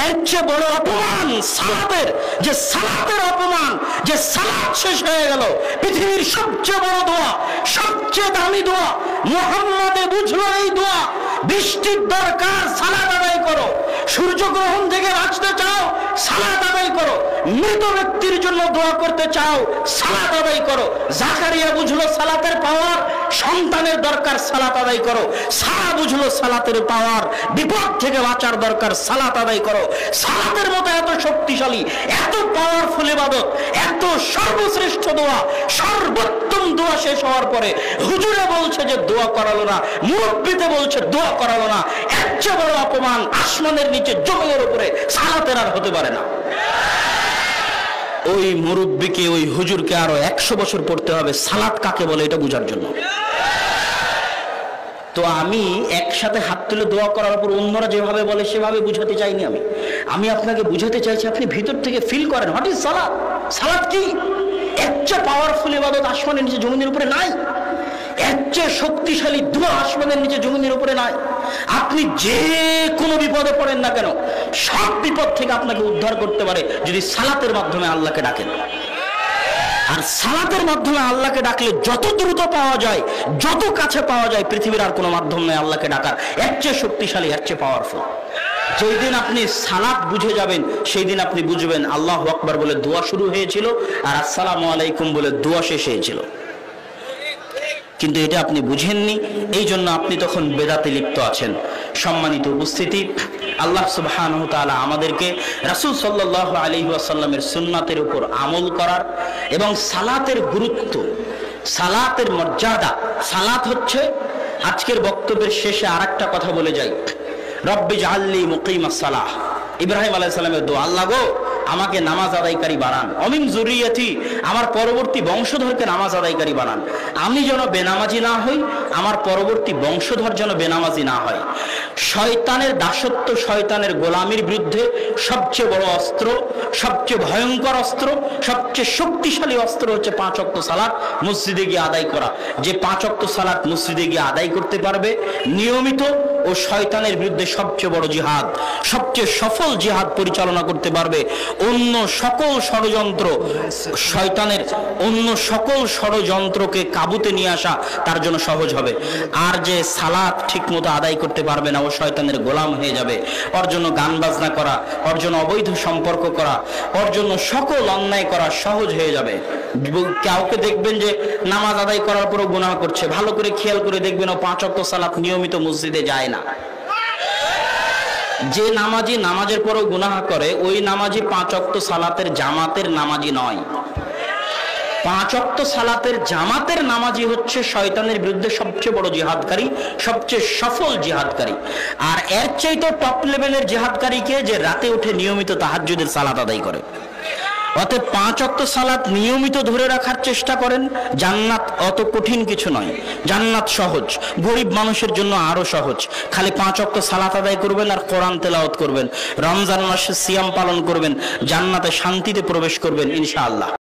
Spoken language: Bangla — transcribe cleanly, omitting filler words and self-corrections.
এর চেয়ে বড় অপমান সালাতের, যে সালাতের অপমান, যে সালাত শেষ হয়ে গেল। পৃথিবীর সবচেয়ে বড় দোয়া, সবচেয়ে দামি দোয়া, মুহাম্মদে বুঝলো এই দোয়া। বৃষ্টির দরকার, সালাত আদায় করো। সূর্যগ্রহণ থেকে বাঁচতে চাও, সালাত আদায় করো। মৃত ব্যক্তির জন্য দোয়া করতে চাও, সালাত আদায় করো। জাকারিয়া বুঝলো সালাতের পাওয়ার, সন্তানের দরকার, সালাত আদায় করো। সারা বুঝলো সালাতের পাওয়ার, বিপদ থেকে বাঁচার দরকার, সালাত আদায় করো। সালাতের মতো এত শক্তিশালী, এত পাওয়ারফুল ইবাদত, এত সর্বশ্রেষ্ঠ দোয়া, সর্বোত্তম দোয়া শেষ হওয়ার পরে হুজুরে বলছে যে দোয়া করালো না, মুরব্বিতে বলছে দোয়া করালো না। এর চেয়ে বড় অপমান আসমানের নিচে জমিনের উপরে সালাতের আর হতে পারে না। ওই মুরব্বিকে, ওই হুজুরকে আরো 100 বছর পড়তে হবে সালাত কাকে বলে এটা বোঝার জন্য। তো আমি একসাথে হাত তুলে দোয়া করার পর অন্যরা যেভাবে বলে সেভাবে বুঝাতে চাইনি। আমি আপনাকে বুঝাতে চাইছি, আপনি ভিতর থেকে ফিল করেন হোয়াট ইজ সালাত। সালাত কি? এর চেয়ে পাওয়ারফুল ইবাদত আসমানের নিচে জমিনের উপরে নাই। এর চেয়ে শক্তিশালী দোয়া আসমানের নিচে জমিনের উপরে নাই। আপনি যে কোনো বিপদে পড়েন না কেন, সব বিপদ থেকে আপনাকে উদ্ধার করতে পারে যদি সালাতের মাধ্যমে আল্লাহকে ডাকেন। আর সালাতের মাধ্যমে আল্লাহকে ডাকলে যত দ্রুত পাওয়া যায়, যত কাছে পাওয়া যায়, পৃথিবীর আর কোনো মাধ্যম নয় আল্লাহকে ডাকার। এর চেয়ে শক্তিশালী, এর চেয়ে পাওয়ারফুল। যেই দিন আপনি সালাত বুঝে যাবেন, সেই দিন আপনি বুঝবেন আল্লাহু আকবার বলে দোয়া শুরু হয়েছিল আর আসসালামু আলাইকুম বলে দোয়া শেষ হয়েছিল। কিন্তু এটা আপনি বুঝেননি, এই জন্য আপনি তখন বেদাতে লিপ্ত আছেন। সম্মানিত উপস্থিতি, আল্লাহ সুবহানাহু ওয়া তাআলা আমাদেরকে রাসূল সাল্লাল্লাহু আলাইহি ওয়াসাল্লামের সুন্নাতের উপর আমল করার এবং সালাতের গুরুত্ব, সালাতের মর্যাদা। সালাত হচ্ছে, আজকের বক্তব্যের শেষে আরেকটা কথা বলে যাই, রব্বি জাআলনি মুকিমাস সালাহ। ইব্রাহিম আলাইহিস সালামের দোয়া, আল্লাহ গো আমাকে নামাজ আদায়কারী বানান, অমিন যুররিয়াতি, আমার পরবর্তী বংশধরকে নামাজ আদায়কারী বানান। আমি যেন বেনামাজি না হই, আমার পরবর্তী বংশধর যেন বেনামাজি না হয়। শয়তানের দাসত্ব, শয়তানের গোলামির বিরুদ্ধে সবচেয়ে বড় অস্ত্র, সবচেয়ে ভয়ঙ্কর অস্ত্র, সবচেয়ে শক্তিশালী অস্ত্র হচ্ছে 5 ওয়াক্ত সালাত মসজিদে গিয়ে আদায় করা। যে 5 ওয়াক্ত সালাত মসজিদে গিয়ে আদায় করতে পারবে নিয়মিত, ও শয়তানের বিরুদ্ধে সবচেয়ে বড় জিহাদ, সবচেয়ে সফল জিহাদ পরিচালনা করতে পারবে। অন্য সকল ষড়যন্ত্র, শয়তানের অন্য সকল ষড়যন্ত্রকে কাবুতে নিয়ে আসা তার জন্য সহজ হবে। আর যে সালাত ঠিক মতো আদায় করতে পারবে না, ও শয়তানের গোলাম হয়ে যাবে। ওর জন্য গান বাজনা করা, ওর জন্য অবৈধ সম্পর্ক করা, ওর জন্য সকল অন্যায় করা সহজ হয়ে যাবে। কাউকে দেখবেন যে নামাজ আদায় করার পরও গুনাহ করছে, ভালো করে খেয়াল করে দেখবেন ও 5 ওয়াক্ত সালাত নিয়মিত মসজিদে যায় না। যে নামাজি নামাজের পরও গুনাহ করে, ওই নামাজি 5 ওয়াক্ত সালাতের জামাতের নামাজি নয়। 5 ওয়াক্ত সালাতের জামাতের নামাজি হচ্ছে শয়তানের বিরুদ্ধে সবচেয়ে বড় জিহাদকারী, সবচেয়ে সফল জিহাদকারী। আর এর চাইতে টপ লেভেলের জিহাদকারীকে যে রাতে উঠে নিয়মিত তাহাজ্জুদের সালাত আদায় করে। অতএব 5 ওয়াক্ত সালাত নিয়মিত ধরে রাখার চেষ্টা করেন। জান্নাত অত কঠিন কিছু নয়, জান্নাত সহজ, গরিব মানুষের জন্য আরো সহজ। খালি 5 ওয়াক্ত সালাত আদায় করবেন আর কোরআন তেলাওয়াত করবেন, রমজান মাসে সিয়াম পালন করবেন, জান্নাতে শান্তিতে প্রবেশ করবেন ইনশাআল্লাহ।